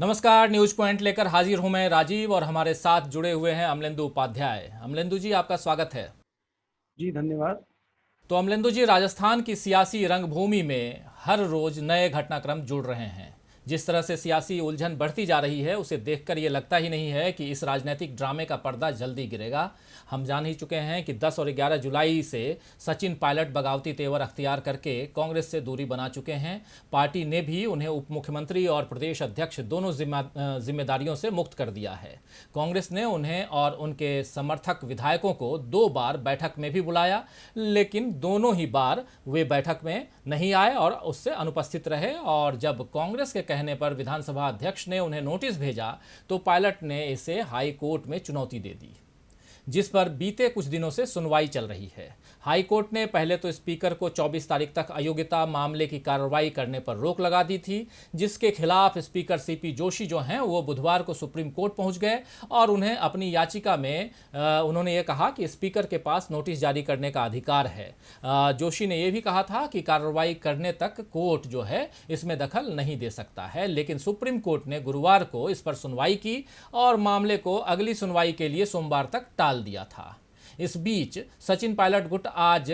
नमस्कार। News point लेकर हाजिर हूं मैं राजीव और हमारे साथ जुड़े हुए हैं अमलेंदु उपाध्याय। अमलेंदु जी, आपका स्वागत है। जी धन्यवाद। तो अमलेंदु जी, राजस्थान की सियासी रंगभूमि में हर रोज नए घटनाक्रम जुड़ रहे हैं। जिस तरह से सियासी उलझन बढ़ती जा रही है उसे देखकर ये लगता ही नहीं है कि इस राजनीतिक ड्रामे का पर्दा जल्दी गिरेगा। हम जान ही चुके हैं कि 10 और 11 जुलाई से सचिन पायलट बगावती तेवर अख्तियार करके कांग्रेस से दूरी बना चुके हैं। पार्टी ने भी उन्हें उप मुख्यमंत्री और प्रदेश अध्यक्ष दोनों जिम्मेदारियों से मुक्त कर दिया है। कांग्रेस ने उन्हें और उनके समर्थक विधायकों को 2 बार बैठक में भी बुलाया, लेकिन दोनों ही बार वे बैठक में नहीं आए और उससे अनुपस्थित रहे। और जब कांग्रेस के कहने पर विधानसभा अध्यक्ष ने उन्हें नोटिस भेजा तो पायलट ने इसे हाई कोर्ट में चुनौती दे दी, जिस पर बीते कुछ दिनों से सुनवाई चल रही है। हाई कोर्ट ने पहले तो स्पीकर को 24 तारीख तक अयोग्यता मामले की कार्रवाई करने पर रोक लगा दी थी, जिसके खिलाफ स्पीकर सीपी जोशी जो हैं वो बुधवार को सुप्रीम कोर्ट पहुंच गए और उन्हें अपनी याचिका में उन्होंने ये कहा कि स्पीकर के पास नोटिस जारी करने का अधिकार है। जोशी ने यह भी कहा था कि कार्रवाई करने तक कोर्ट जो है इसमें दखल नहीं दे सकता है, लेकिन सुप्रीम कोर्ट ने गुरुवार को इस पर सुनवाई की और मामले को अगली सुनवाई के लिए सोमवार तक टाल दिया था। इस बीच सचिन पायलट गुट आज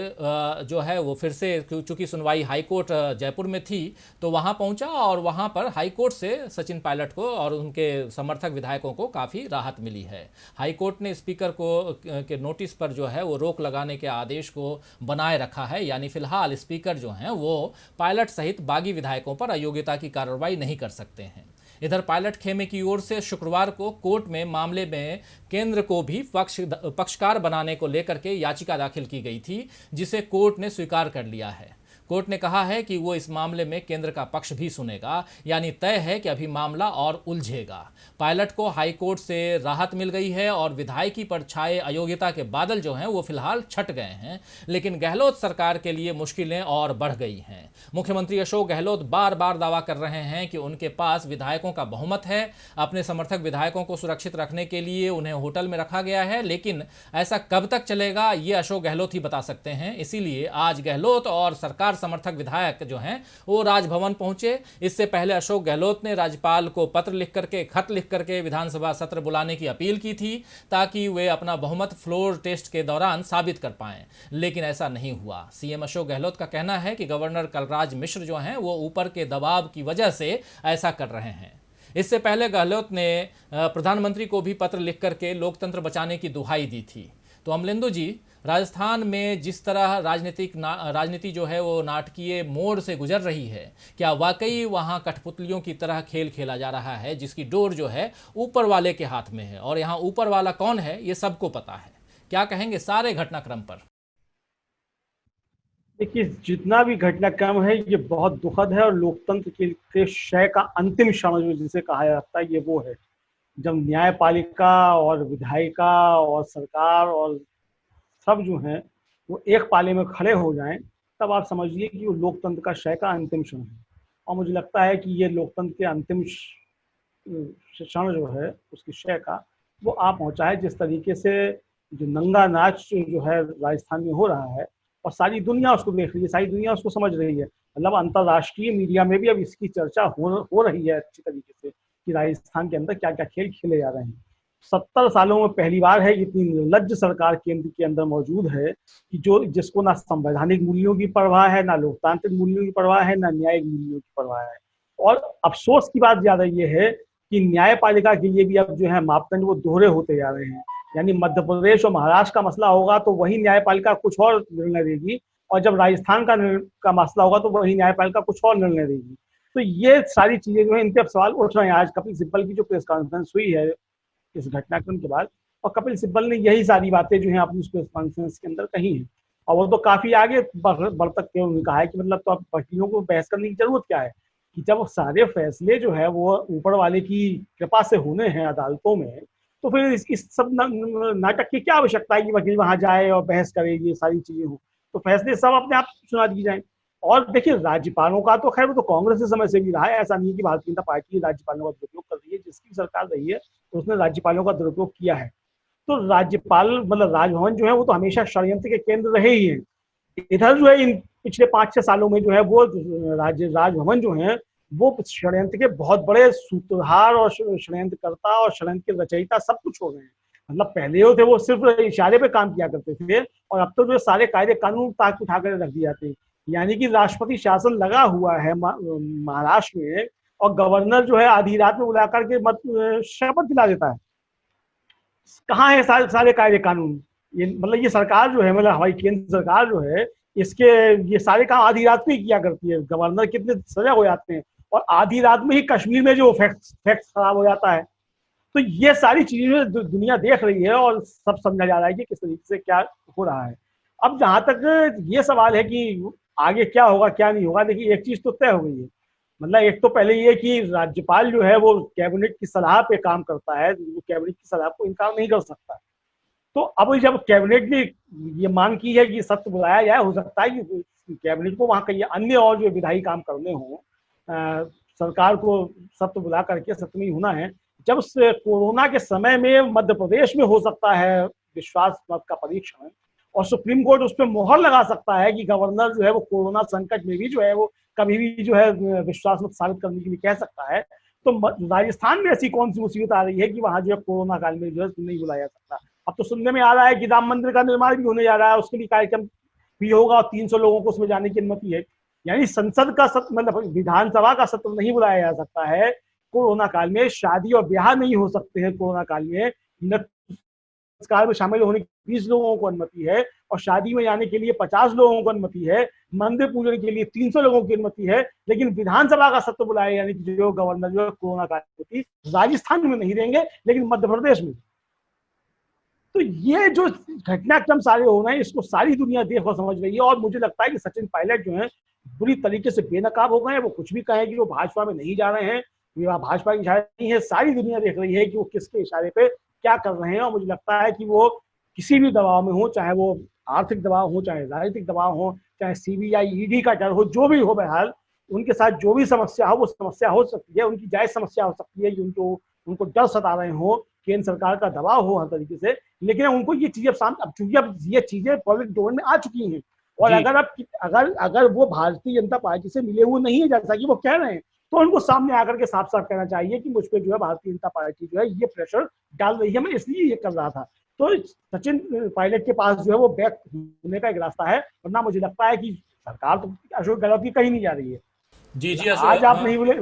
जो है वो फिर से, चूंकि सुनवाई हाईकोर्ट जयपुर में थी तो वहां पहुंचा और वहां पर हाईकोर्ट से सचिन पायलट को और उनके समर्थक विधायकों को काफ़ी राहत मिली है। हाईकोर्ट ने स्पीकर को के नोटिस पर जो है वो रोक लगाने के आदेश को बनाए रखा है, यानी फिलहाल स्पीकर जो हैं वो पायलट सहित बागी विधायकों पर अयोग्यता की कार्रवाई नहीं कर सकते हैं। इधर पायलट खेमे की ओर से शुक्रवार को कोर्ट में मामले में केंद्र को भी पक्षकार बनाने को लेकर के याचिका दाखिल की गई थी, जिसे कोर्ट ने स्वीकार कर लिया है। कोर्ट ने कहा है कि वो इस मामले में केंद्र का पक्ष भी सुनेगा, यानी तय है कि अभी मामला और उलझेगा। पायलट को हाई कोर्ट से राहत मिल गई है और विधायकी पर छाए अयोग्यता के बादल जो हैं वो फिलहाल छट गए हैं, लेकिन गहलोत सरकार के लिए मुश्किलें और बढ़ गई हैं। मुख्यमंत्री अशोक गहलोत बार बार दावा कर रहे हैं कि उनके पास विधायकों का बहुमत है। अपने समर्थक विधायकों को सुरक्षित रखने के लिए उन्हें होटल में रखा गया है, लेकिन ऐसा कब तक चलेगा ये अशोक गहलोत ही बता सकते हैं। इसीलिए आज गहलोत और सरकार समर्थक विधायक जो हैं वो राजभवन पहुंचे। इससे पहले अशोक गहलोत ने राज्यपाल को पत्र लिख करके, खत लिख करके विधानसभा सत्र बुलाने की अपील की थी, ताकि वे अपना बहुमत फ्लोर टेस्ट के दौरान साबित कर पाएं, लेकिन ऐसा नहीं हुआ। सीएम अशोक गहलोत का कहना है कि गवर्नर कलराज मिश्र जो हैं वो ऊपर के दबाव की वजह से ऐसा कर रहे हैं। इससे पहले गहलोत ने प्रधानमंत्री को भी पत्र लिख करके लोकतंत्र बचाने की दुहाई दी थी। तो अमलेंदु जी, राजस्थान में जिस तरह राजनीति जो है वो नाटकीय मोड़ से गुजर रही है, क्या वाकई वहां कठपुतलियों की तरह खेल खेला जा रहा है, जिसकी डोर जो है ऊपर वाले के हाथ में है और यहाँ ऊपर वाला कौन है ये सबको पता है? क्या कहेंगे सारे घटनाक्रम पर? देखिए, जितना भी घटनाक्रम है ये बहुत दुखद है और लोकतंत्र के क्षय का अंतिम क्षण जो जिसे कहा जाता है ये वो है जब न्यायपालिका और विधायिका और सरकार और सब जो हैं वो एक पाले में खड़े हो जाएं, तब आप समझिए कि वो लोकतंत्र का क्षय का अंतिम क्षण है। और मुझे लगता है कि ये लोकतंत्र के अंतिम क्षण जो है उसकी क्षय का वो आ पहुंचा है। जिस तरीके से जो नंगा नाच जो है राजस्थान में हो रहा है और सारी दुनिया उसको देख रही है, सारी दुनिया उसको समझ रही है, मतलब अंतर्राष्ट्रीय मीडिया में भी अब इसकी चर्चा हो रही है अच्छी तरीके से कि राजस्थान के अंदर क्या क्या खेल खेले जा रहे हैं। 70 सालों में पहली बार है इतनी निर्लज्ज सरकार केंद्र के अंदर मौजूद है कि जिसको ना संवैधानिक मूल्यों की परवाह है, ना लोकतांत्रिक मूल्यों की परवाह है, ना न्यायिक मूल्यों की परवाह है। और अफसोस की बात ज्यादा ये है कि न्यायपालिका के लिए भी अब जो है मापदंड वो दोहरे होते जा रहे हैं। यानी मध्य प्रदेश और महाराष्ट्र का मसला होगा तो वही न्यायपालिका कुछ और निर्णय देगी, और जब राजस्थान का मसला होगा तो वही न्यायपालिका कुछ और निर्णय देगी। तो ये सारी चीजें जो है इन पे अब सवाल उठ रहे हैं। आज कपिल सिब्बल की जो प्रेस कॉन्फ्रेंस हुई है इस घटनाक्रम के बाद, और कपिल सिब्बल ने यही सारी बातें जो है अपनी उस प्रेस कॉन्फ्रेंस के अंदर कही है। और वो तो काफी आगे बढ़ तक के उन्होंने कहा है कि मतलब तो अब वकीलों को बहस करने की जरूरत क्या है, कि जब सारे फैसले जो है वो ऊपर वाले की कृपा से होने हैं अदालतों में, तो फिर इस सब नाटक की क्या आवश्यकता है कि वकील वहां जाए और बहस करे, ये सारी चीजें हो तो फैसले सब अपने आप सुना दिए जाए। और देखिए, राज्यपालों का तो खैर वो तो कांग्रेस के समय से भी रहा है, ऐसा नहीं है कि भारतीय जनता पार्टी राज्यपालों का दुरुपयोग कर रही है। जिसकी सरकार रही है तो उसने राज्यपालों का दुरुपयोग किया है। तो राज्यपाल मतलब राजभवन जो है वो तो हमेशा षड्यंत्र के केंद्र रहे ही हैं। इधर जो है इन पिछले 5-6 सालों में जो है वो राजभवन जो है वो षड्यंत्र के बहुत बड़े सूत्रधार और षड्यंत्रकर्ता और षड्यंत्र के रचयिता सब कुछ हो गए हैं। मतलब पहले जो थे वो सिर्फ इशारे पे काम किया करते थे, और अब तो जो सारे कायदे कानून ताक उठा कर रख दिए जाते हैं। यानी कि राष्ट्रपति शासन लगा हुआ है महाराष्ट्र में, और गवर्नर जो है आधी रात में बुला करके मत शपथ दिला देता है। कहाँ है सारे सारे कायदे कानून? ये मतलब ये सरकार जो है, मतलब हमारी केंद्र सरकार जो है, इसके ये सारे काम आधी रात में ही किया करती है। गवर्नर कितने सजा हो जाते हैं, और आधी रात में ही कश्मीर में जो फैक्ट्स खराब हो जाता है। तो ये सारी चीजें दुनिया देख रही है, और सब समझा जा रहा है कि किस तरीके से क्या हो रहा है। अब जहां तक ये सवाल है कि आगे क्या होगा क्या नहीं होगा, देखिए एक चीज तो तय हो गई है। मतलब एक तो पहले ये कि राज्यपाल जो है वो कैबिनेट की सलाह पे काम करता है, वो कैबिनेट की सलाह को इनकार नहीं कर सकता। तो अब जब कैबिनेट ने ये मांग की है कि सत्र बुलाया जाए, हो सकता है कि कैबिनेट को वहां कई अन्य और जो विधायी काम करने हों, सरकार को सत्र बुला करके सत्र में होना है। जब से कोरोना के समय में मध्य प्रदेश में हो सकता है विश्वास मत का परीक्षण, और सुप्रीम कोर्ट उस पर मोहर लगा सकता है कि गवर्नर जो है वो कोरोना संकट में भी जो है वो कभी भी जो है विश्वास मत साबित करने के लिए कह सकता है। तो राजस्थान में ऐसी कौन सी मुसीबत आ रही है कि वहां जो है कोरोना काल में जो है नहीं बुलाया जा सकता? अब तो सुनने में आ रहा है कि राम मंदिर का निर्माण भी होने जा रहा है, उसके लिए कार्यक्रम भी होगा, और 300 लोगों को उसमें जाने की अनुमति है। यानी संसद का सत्र, मतलब विधानसभा का सत्र नहीं बुलाया जा सकता है कोरोना काल में। शादी और ब्याह नहीं हो सकते हैं कोरोना काल में। संस्कार में शामिल होने की 20 लोगों को अनुमति है, और शादी में जाने के लिए 50 लोगों को अनुमति है। मंदिर पूजन के लिए 300 लोगों की अनुमति है। लेकिन विधानसभा का सत्र बुलाया, यानी कि जो गवर्नर जो है कोरोना काल में राजस्थान में नहीं देंगे, लेकिन मध्य प्रदेश में। तो ये जो घटनाक्रम सारे हो रहे हैं, इसको सारी दुनिया देख और समझ रही है। और मुझे लगता है कि सचिन पायलट जो है बुरी तरीके से बेनकाब हो गए हैं। वो कुछ भी कहें कि वो भाजपा में नहीं जा रहे हैं, ये भाजपा के इशारे नहीं है। सारी दुनिया देख रही है कि वो किसके इशारे पे क्या कर रहे हैं। और मुझे लगता है कि वो किसी भी दबाव में हो, चाहे वो आर्थिक दबाव हो, चाहे राजनीतिक दबाव हो, चाहे सीबीआई ईडी का डर हो, जो भी हो, बहरहाल उनके साथ जो भी समस्या हो, वो समस्या हो सकती है, उनकी जायज समस्या हो सकती है कि उनको डर सता रहे हो, केंद्र सरकार का दबाव हो हर तरीके से। लेकिन उनको ये चीजें अब चूंकि अब ये चीजें पब्लिक डोमेन में आ चुकी हैं, और जी अगर वो भारतीय जनता पार्टी से मिले हुए नहीं है जैसा कि वो कह रहे हैं, तो उनको सामने आकर के साफ साफ कहना चाहिए कि मुझ पर जो है भारतीय जनता पार्टी जो है ये प्रेशर डाल रही है, मैं इसलिए ये कर रहा था। तो सचिन पायलट के पास जो है वो बैक होने का एक रास्ता है, वरना मुझे लगता है कि सरकार तो अशोक गहलोत की कहीं नहीं जा रही है। जी जी आज आप नहीं बोले।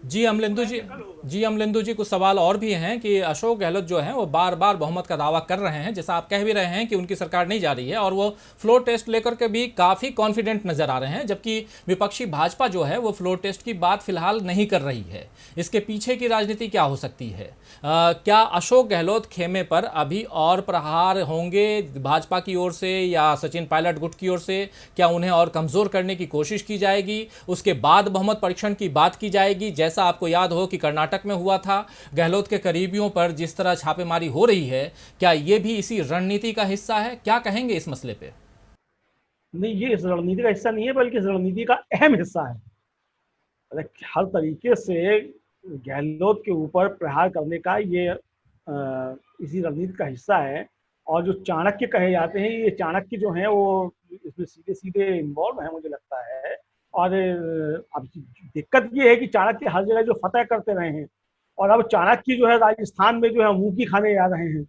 जी अमलेंदु जी, जी अमलेंदु जी, कुछ सवाल और भी हैं कि अशोक गहलोत जो हैं वो बार बार बहुमत का दावा कर रहे हैं, जैसा आप कह भी रहे हैं कि उनकी सरकार नहीं जा रही है, और वो फ्लोर टेस्ट लेकर के भी काफ़ी कॉन्फिडेंट नजर आ रहे हैं, जबकि विपक्षी भाजपा जो है वो फ्लोर टेस्ट की बात फिलहाल नहीं कर रही है। इसके पीछे की राजनीति क्या हो सकती है? क्या अशोक गहलोत खेमे पर अभी और प्रहार होंगे भाजपा की ओर से या सचिन पायलट गुट की ओर से? क्या उन्हें और कमज़ोर करने की कोशिश की जाएगी? उसके बाद बहुमत परीक्षण की बात की जाएगी, जैसा आपको याद हो कि कर्नाटक में हुआ था। गहलोत के करीबियों पर जिस तरह छापेमारी हो रही है, क्या ये भी इसी रणनीति का हिस्सा है? क्या कहेंगे इस मसले पे? नहीं, ये इस रणनीति का हिस्सा नहीं है, बल्कि इस रणनीति का अहम हिस्सा है। हर तरीके से गहलोत के ऊपर प्रहार करने का ये इसी रणनीति का हिस्सा है। और जो चाणक्य कहे जाते हैं, ये चाणक्य जो है वो इसमें सीधे सीधे इन्वॉल्व है मुझे लगता है। और अब दिक्कत ये है कि चाणक्य हर जगह जो फतह करते रहे हैं, और अब चाणक्य जो है राजस्थान में जो है ऊँखी खाने जा रहे हैं,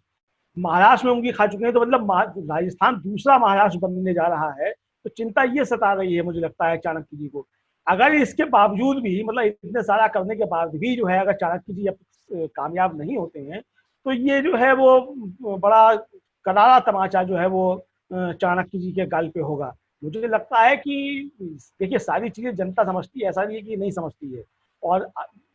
महाराष्ट्र में ऊँखी खा चुके हैं। तो मतलब राजस्थान दूसरा महाराष्ट्र बनने जा रहा है। तो चिंता ये सता रही है मुझे लगता है चाणक्य जी को। अगर इसके बावजूद भी, मतलब इतने सारा करने के बाद भी जो है, अगर चाणक्य जी अब कामयाब नहीं होते हैं, तो ये जो है वो बड़ा करारा तमाचा जो है वो चाणक्य जी के गाल पे होगा। मुझे लगता है कि देखिए सारी चीजें जनता समझती है, ऐसा नहीं है कि नहीं समझती है। और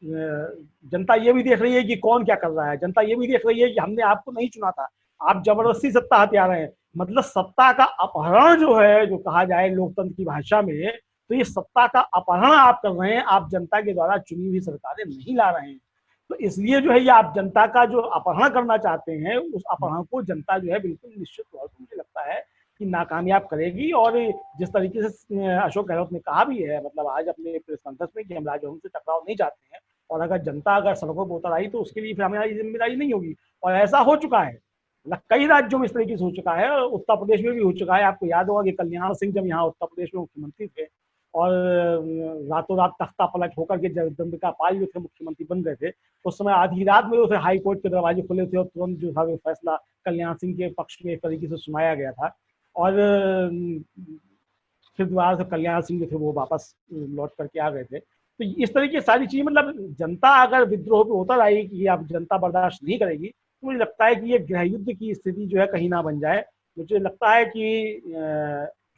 जनता ये भी देख रही है कि कौन क्या कर रहा है। जनता ये भी देख रही है कि हमने आपको नहीं चुना था, आप जबरदस्ती सत्ता हथिया रहे हैं। मतलब सत्ता का अपहरण जो है, जो कहा जाए लोकतंत्र की भाषा में, तो ये सत्ता का अपहरण आप कर रहे हैं। आप जनता के द्वारा चुनी हुई सरकारें नहीं ला रहे हैं। तो इसलिए जो है ये आप जनता का जो अपहरण करना चाहते हैं, उस अपहरण को जनता जो है बिल्कुल निश्चित तौर पर मुझे लगता है कि नाकामयाब करेगी। और जिस तरीके से अशोक गहलोत ने कहा भी है, मतलब आज अपने प्रेस कॉन्फ्रेंस में, कि हम राजभवन से टकराव नहीं चाहते हैं, और अगर जनता अगर सड़कों पर उतर आई तो उसके लिए फिर हमारी जिम्मेदारी नहीं होगी। और ऐसा हो चुका है, मतलब कई राज्यों में इस तरीके से हो चुका है, उत्तर प्रदेश में भी हो चुका है। आपको याद होगा कि कल्याण सिंह जब यहाँ उत्तर प्रदेश में मुख्यमंत्री थे, और रातों रात तख्ता पलट होकर के जगदम्बिका पाल जो थे मुख्यमंत्री बन गए थे, उस समय आधी रात में उसे हाई कोर्ट के दरवाजे खुले थे और तुरंत जो था वो फैसला कल्याण सिंह के पक्ष में एक तरीके से सुनाया गया था। और फिर दोबारा से कल्याण सिंह जो थे वो वापस लौट करके आ गए थे। तो इस तरह की सारी चीजें, मतलब जनता अगर विद्रोह पे उतर आई कि अब जनता बर्दाश्त नहीं करेगी, तो मुझे लगता है कि ये गृह युद्ध की स्थिति जो है कहीं ना बन जाए। मुझे लगता है कि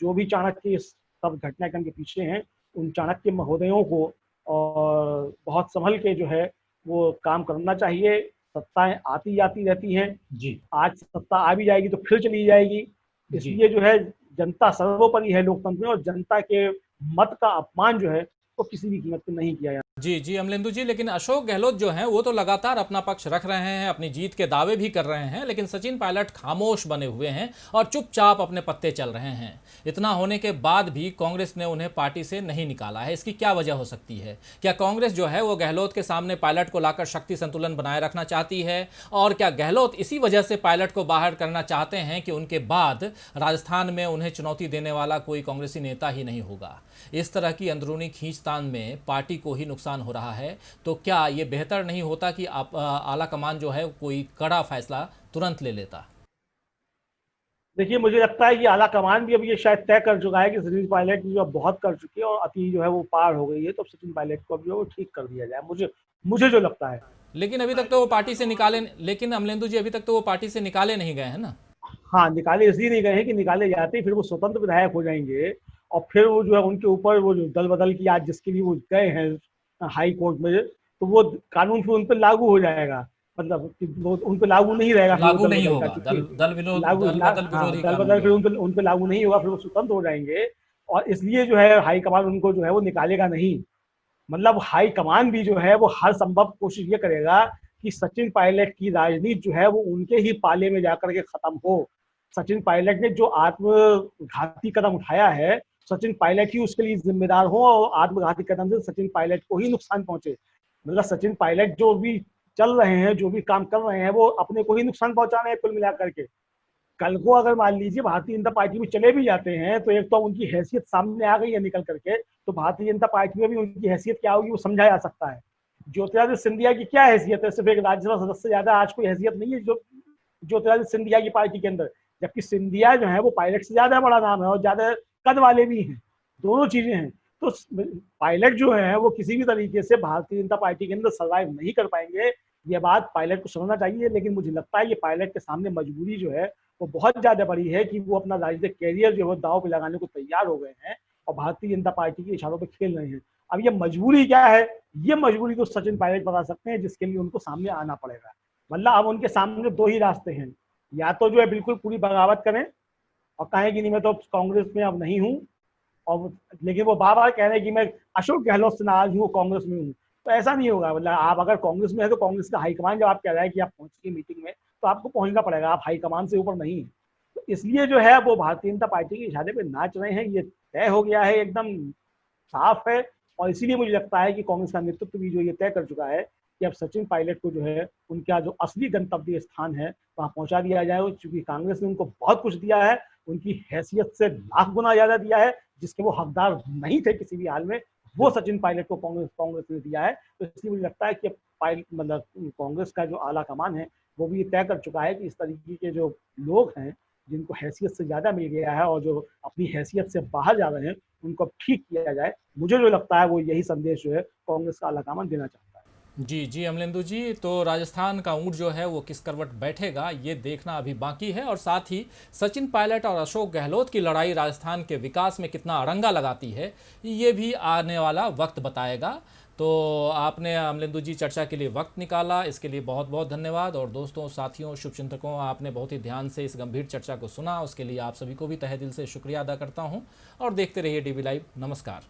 जो भी चाणक्य सब घटनाक्रम के पीछे हैं, उन चाणक्य महोदयों को और बहुत संभल के जो है वो काम करना चाहिए। सत्ताएं आती जाती रहती हैं जी आज सत्ता आ भी जाएगी तो फिर चली जाएगी, इसलिए जो है जनता सर्वोपरि है लोकतंत्र में, और जनता के मत का अपमान जो है वो किसी भी कीमत पर नहीं किया जाता। जी अमलेंदु जी, लेकिन अशोक गहलोत जो हैं वो तो लगातार अपना पक्ष रख रहे हैं, अपनी जीत के दावे भी कर रहे हैं, लेकिन सचिन पायलट खामोश बने हुए हैं और चुपचाप अपने पत्ते चल रहे हैं। इतना होने के बाद भी कांग्रेस ने उन्हें पार्टी से नहीं निकाला है, इसकी क्या वजह हो सकती है? क्या कांग्रेस जो है वो गहलोत के सामने पायलट को लाकर शक्ति संतुलन बनाए रखना चाहती है, और क्या गहलोत इसी वजह से पायलट को बाहर करना चाहते हैं कि उनके बाद राजस्थान में उन्हें चुनौती देने वाला कोई कांग्रेसी नेता ही नहीं होगा? इस तरह की अंदरूनी खींचतान में पार्टी को ही नुकसान हो रहा है, तो क्या ये बेहतर नहीं होता कि आला कमान जो है कोई कड़ा फैसला तुरंत ले लेता? देखिए, मुझे लगता है कि आला कमान भी अब ये शायद तय कर चुका है कि सचिन पायलट जो बहुत कर चुकी है और अति जो है वो पार हो गई है, तो सचिन पायलट को अब जो वो ठीक कर दिया जाए, मुझे जो लगता है। लेकिन अभी तक तो वो पार्टी से निकाले, लेकिन अमलेंदु जी अभी तक तो वो पार्टी से निकाले नहीं गए हैं ना? हाँ, निकाले इसलिए नहीं गए हैं कि निकाले जाते फिर वो स्वतंत्र विधायक हो जाएंगे, और फिर वो जो है उनके ऊपर वो जो दल बदल की आज जिसके लिए वो गए हैं हाई कोर्ट में, तो वो कानून फिर उन पर लागू हो जाएगा। मतलब कि वो उन पर लागू नहीं रहेगा, फिर वो लागू दल नहीं बदल का, होगा, क्योंकि दल विरोध, लागू दल बदल विरोधी दल कानून बदल जो फिर है। उन पे लागू नहीं होगा, फिर वो स्वतंत्र हो जाएंगे। और इसलिए जो है हाईकमान उनको जो है वो निकालेगा नहीं। मतलब हाईकमान भी जो है वो हर संभव कोशिश ये करेगा कि सचिन पायलट की राजनीति जो है वो उनके ही पाले में जाकर के खत्म हो। सचिन पायलट ने जो आत्मघाती कदम उठाया है, सचिन पायलट ही उसके लिए जिम्मेदार हो, और आत्मघाती कदम से सचिन पायलट को ही नुकसान पहुंचे। मतलब सचिन पायलट जो भी चल रहे हैं, जो भी काम कर रहे हैं, वो अपने को ही नुकसान पहुंचा रहे हैं कुल मिलाकर के। कल को अगर मान लीजिए भारतीय जनता पार्टी में चले भी जाते हैं, तो एक तो उनकी हैसियत सामने आ गई है निकल करके, तो भारतीय जनता पार्टी में भी उनकी हैसियत क्या होगी वो समझा जा सकता है। ज्योतिरादित्य सिंधिया की क्या हैसियत है? सिर्फ एक राज्यसभा सदस्य से ज्यादा आज कोई हैसियत नहीं है जो ज्योतिरादित्य सिंधिया की पार्टी के अंदर, जबकि सिंधिया जो है वो पायलट से ज्यादा बड़ा नाम है और ज्यादा कद वाले भी हैं, दोनों चीजें हैं। तो पायलट जो है वो किसी भी तरीके से भारतीय जनता पार्टी के अंदर सर्वाइव नहीं कर पाएंगे, ये बात पायलट को समझना चाहिए। लेकिन मुझे लगता है ये पायलट के सामने मजबूरी जो है वो बहुत ज्यादा बड़ी है कि वो अपना राजनीतिक कैरियर जो है दांव पे लगाने को तैयार हो गए हैं और भारतीय जनता पार्टी के इशारों पे खेल रहे हैं। अब ये मजबूरी क्या है? ये मजबूरी तो सचिन पायलट बता सकते हैं, जिसके लिए उनको सामने आना पड़ेगा। मतलब अब उनके सामने दो ही रास्ते हैं, या तो जो है बिल्कुल पूरी बगावत करें और कहें कि नहीं मैं तो कांग्रेस में अब नहीं हूँ, और लेकिन वो बार बार कह रहे हैं कि मैं अशोक गहलोत से नाराज हूँ, कांग्रेस में हूँ। तो ऐसा नहीं होगा। मतलब आप अगर कांग्रेस में है तो कांग्रेस का हाईकमान जब आप कह रहे हैं कि आप पहुंचिए मीटिंग में, तो आपको पहुंचना पड़ेगा, आप हाईकमान से ऊपर नहीं। तो इसलिए जो है वो भारतीय जनता पार्टी के इशारे पे नाच रहे हैं, ये तय हो गया है, एकदम साफ है। और इसीलिए मुझे लगता है कि कांग्रेस का नेतृत्व भी जो ये तय कर चुका है कि अब सचिन पायलट को जो है उनका जो असली गंतव्य स्थान है वहां पहुंचा दिया जाए। क्योंकि कांग्रेस ने उनको बहुत कुछ दिया है, उनकी हैसियत से लाख गुना ज्यादा दिया है, जिसके वो हकदार नहीं थे किसी भी हाल में, वो सचिन पायलट को कांग्रेस ने दिया है। तो इसलिए मुझे लगता है कि मतलब कांग्रेस का जो आला कमान है वो भी ये तय कर चुका है कि इस तरीके के जो लोग हैं जिनको हैसियत से ज्यादा मिल गया है और जो अपनी हैसियत से बाहर जा रहे हैं, उनको ठीक किया जाए। मुझे जो लगता है वो यही संदेश जो है कांग्रेस का आला कमान देना चाहता है। जी अमलेंदु जी, तो राजस्थान का ऊंट जो है वो किस करवट बैठेगा ये देखना अभी बाकी है, और साथ ही सचिन पायलट और अशोक गहलोत की लड़ाई राजस्थान के विकास में कितना अड़ंगा लगाती है ये भी आने वाला वक्त बताएगा। तो आपने अमलेंदु जी चर्चा के लिए वक्त निकाला, इसके लिए बहुत बहुत धन्यवाद। और दोस्तों, साथियों, शुभचिंतकों, आपने बहुत ही ध्यान से इस गंभीर चर्चा को सुना, उसके लिए आप सभी को भी तहे दिल से शुक्रिया अदा करता हूँ। और देखते रहिए DV लाइव। नमस्कार।